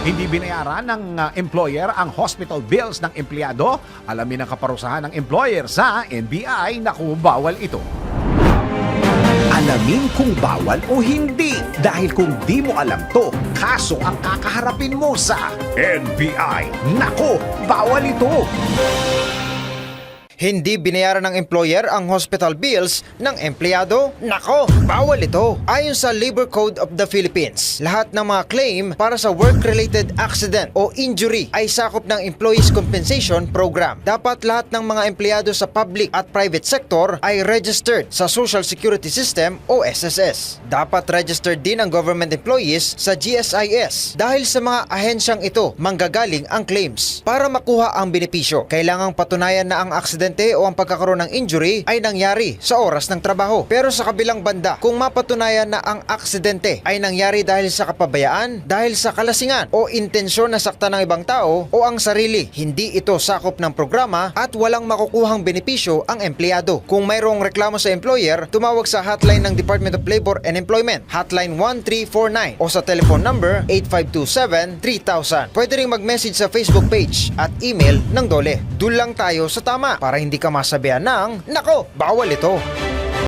Hindi binayaran ng employer ang hospital bills ng empleyado. Alamin ang kaparusahan ng employer sa NBI. Naku, bawal ito. Alamin kung bawal o hindi. Dahil kung di mo alam to, kaso ang kakaharapin mo sa NBI. Naku, bawal ito. Hindi binayaran ng employer ang hospital bills ng empleyado? Nako, bawal ito. Ayon sa Labor Code of the Philippines, lahat ng mga claim para sa work-related accident o injury ay sakop ng Employees Compensation Program. Dapat lahat ng mga empleyado sa public at private sector ay registered sa Social Security System o SSS. Dapat registered din ang government employees sa GSIS dahil sa mga ahensyang ito manggagaling ang claims. Para makuha ang benepisyo, kailangang patunayan na ang aksidente o ang pagkakaroon ng injury ay nangyari sa oras ng trabaho. Pero sa kabilang banda, kung mapatunayan na ang aksidente ay nangyari dahil sa kapabayaan, dahil sa kalasingan o intensyon na saktan ng ibang tao o ang sarili, hindi ito sakop ng programa at walang makukuhang benepisyo ang empleyado. Kung mayroong reklamo sa employer, tumawag sa hotline ng Department of Labor and Employment, hotline 1349 o sa telephone number 8527-3000. Pwede ring mag-message sa Facebook page at email ng DOLE. Doon lang tayo sa tama para hindi ka masabihan ng, nako, bawal ito.